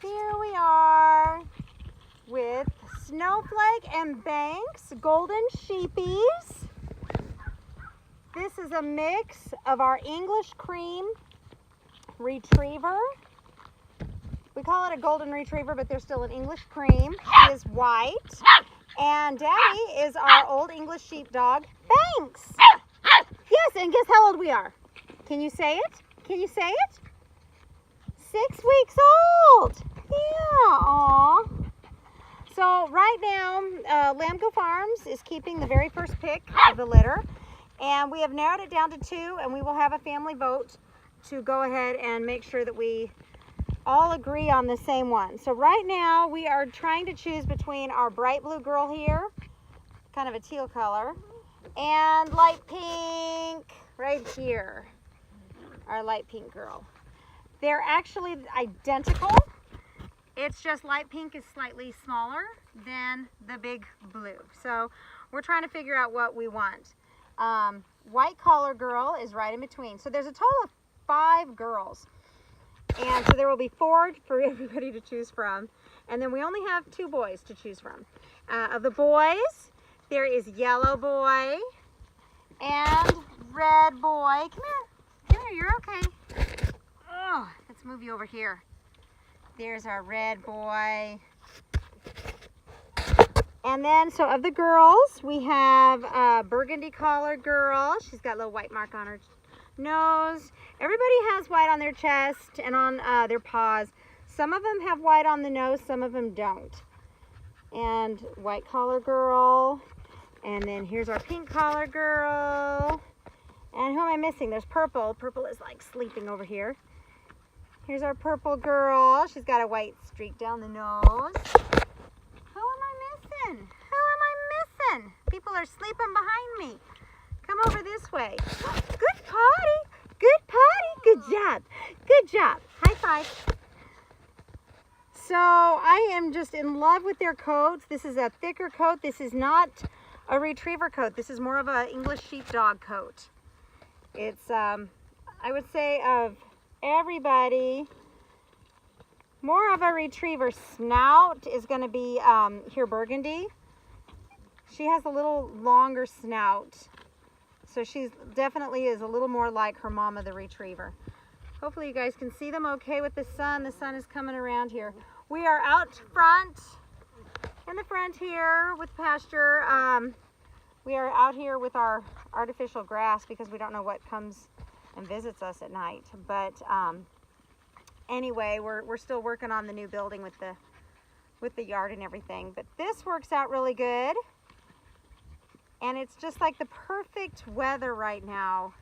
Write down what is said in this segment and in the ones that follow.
Here we are with Snowflake and Banks Golden Sheepies. This is a mix of our English cream retriever. We call it a golden retriever, but they're still an English cream. She is white. And Daddy is our old English sheepdog, Banks. Yes, and guess how old we are? Can you say it? Can you say it? 6 weeks old. Yeah, aw. So right now, Lambco Farms is keeping the very first pick of the litter. And we have narrowed it down to 2, and we will have a family vote to go ahead and make sure that we all agree on the same one. So right now we are trying to choose between our bright blue girl here, kind of a teal color, and light pink right here, our light pink girl. They're actually identical. It's just light pink is slightly smaller than the big blue. So we're trying to figure out what we want. White collar girl is right in between. So there's a total of 5 girls. And so there will be 4 for everybody to choose from. And then we only have 2 boys to choose from. Of the boys, there is yellow boy and red boy. Come here. Come here, you're okay. Oh, let's move you over here. There's our red boy. And then, so of the girls, we have a burgundy collared girl. She's got a little white mark on her nose. Everybody has white on their chest and on their paws. Some of them have white on the nose, some of them don't. And white collar girl. And then here's our pink collar girl. And who am I missing? There's purple. Purple is like sleeping over here. Here's our purple girl. She's got a white streak down the nose. Who am I missing? Who am I missing? People are sleeping behind me. Come over this way. Good potty. Good potty. Good job. Good job. High five. So I am just in love with their coats. This is a thicker coat. This is not a retriever coat. This is more of an English sheepdog coat. It's, I would say of everybody, more of a retriever. Snout is going to be here burgundy. She has a little longer snout. So she definitely is a little more like her mama, the retriever. Hopefully you guys can see them okay with the sun. The sun is coming around here. We are out front, in the front here with pasture. We are out here with our artificial grass because we don't know what comes and visits us at night. But anyway, we're still working on the new building with the yard and everything. But this works out really good. And it's just like the perfect weather right now.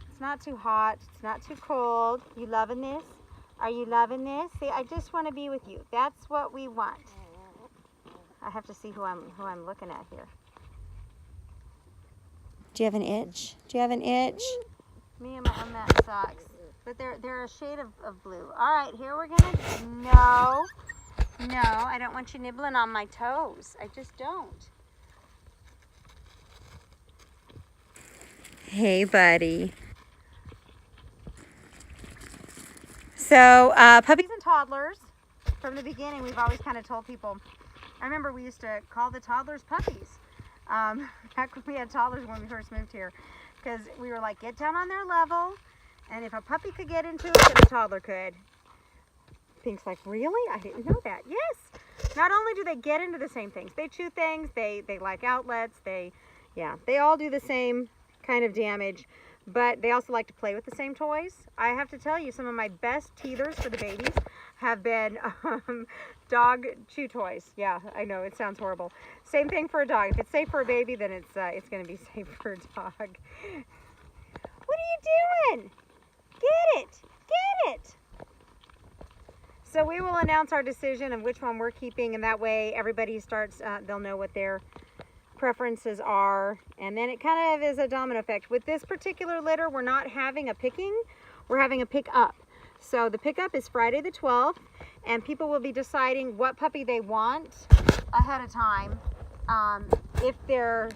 It's not too hot. It's not too cold. You loving this? Are you loving this? See, I just want to be with you. That's what we want. I have to see who I'm looking at here. Do you have an itch? Do you have an itch? Me and my unmet socks. But they're a shade of blue. All right, here we're gonna. No, I don't want you nibbling on my toes. I just don't. Hey, buddy. So, puppies and toddlers, from the beginning, we've always kind of told people, I remember we used to call the toddlers puppies. Back when we had toddlers when we first moved here, because we were like, get down on their level, and if a puppy could get into it, then a toddler could. Pink's like, really? I didn't know that. Yes. Not only do they get into the same things, they chew things, they like outlets, they all do the same kind of damage, but they also like to play with the same toys. I have to tell you, some of my best teethers for the babies have been dog chew toys. Yeah, I know, it sounds horrible. Same thing for a dog. If it's safe for a baby, then it's going to be safe for a dog. What are you doing? Get it! Get it! So we will announce our decision of which one we're keeping, and that way everybody starts, they'll know what their preferences are, and then it kind of is a domino effect. With this particular litter, we're not having a picking, we're having a pick up. So the pickup is Friday the 12th, and people will be deciding what puppy they want ahead of time. If they're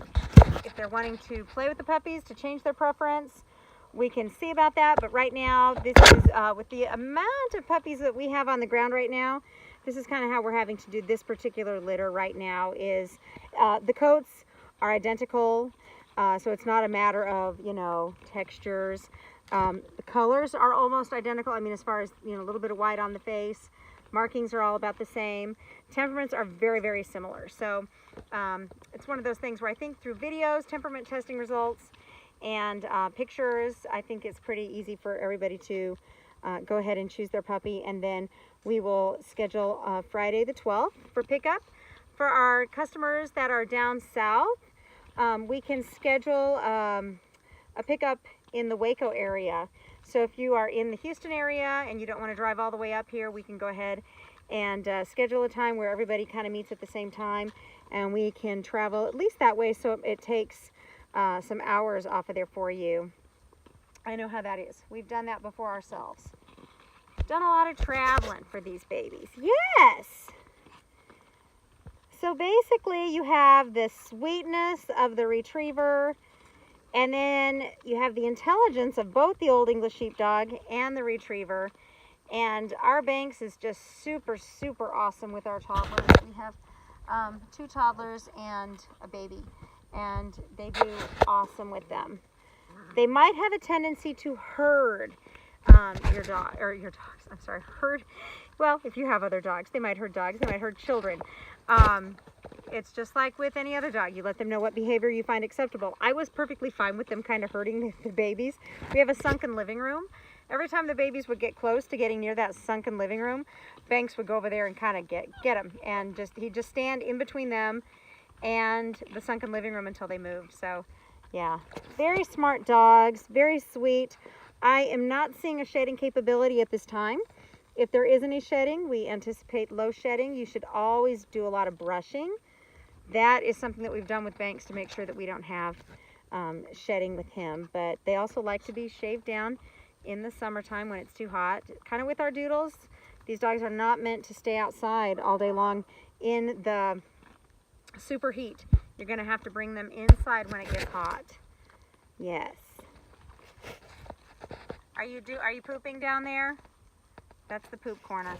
wanting to play with the puppies, to change their preference, we can see about that. But right now, this is with the amount of puppies that we have on the ground right now, this is kind of how we're having to do this particular litter right now. Is the coats are identical, so it's not a matter of, you know, textures. The colors are almost identical. I mean, as far as, you know, a little bit of white on the face. Markings are all about the same. Temperaments are very, very similar. So it's one of those things where I think through videos, temperament testing results, and pictures, I think it's pretty easy for everybody to go ahead and choose their puppy. And then we will schedule Friday the 12th for pickup. For our customers that are down south, we can schedule a pickup in the Waco area. So if you are in the Houston area and you don't want to drive all the way up here, we can go ahead and schedule a time where everybody kind of meets at the same time, and we can travel at least that way, so it takes some hours off of there for you. I know how that is. We've done that before ourselves. Done a lot of traveling for these babies. Yes! So basically you have the sweetness of the retriever, and then you have the intelligence of both the Old English Sheepdog and the retriever. And our Banks is just super, super awesome with our toddlers. We have 2 toddlers and a baby, and they do awesome with them. They might have a tendency to herd your dogs. I'm sorry, herd. Well, if you have other dogs, they might herd dogs. They might herd children. It's just like with any other dog. You let them know what behavior you find acceptable. I was perfectly fine with them kind of herding the babies. We have a sunken living room. Every time the babies would get close to getting near that sunken living room, Banks would go over there and kind of get them. And he'd just stand in between them and the sunken living room until they moved. So, yeah, very smart dogs, very sweet. I am not seeing a shedding capability at this time. If there is any shedding, we anticipate low shedding. You should always do a lot of brushing. That is something that we've done with Banks to make sure that we don't have shedding with him. But they also like to be shaved down in the summertime when it's too hot. Kind of with our doodles, these dogs are not meant to stay outside all day long in the super heat. You're going to have to bring them inside when it gets hot. Yes. Are you pooping down there? That's the poop corner.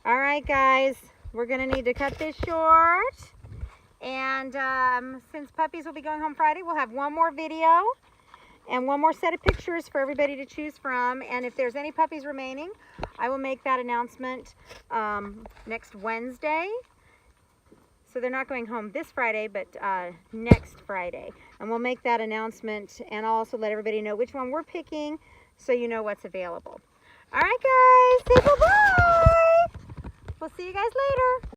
All right, guys, we're gonna need to cut this short. And since puppies will be going home Friday, we'll have one more video and one more set of pictures for everybody to choose from. And if there's any puppies remaining, I will make that announcement next Wednesday. So they're not going home this Friday, but next Friday. And we'll make that announcement, and I'll also let everybody know which one we're picking so you know what's available. All right, guys, say bye-bye. We'll see you guys later.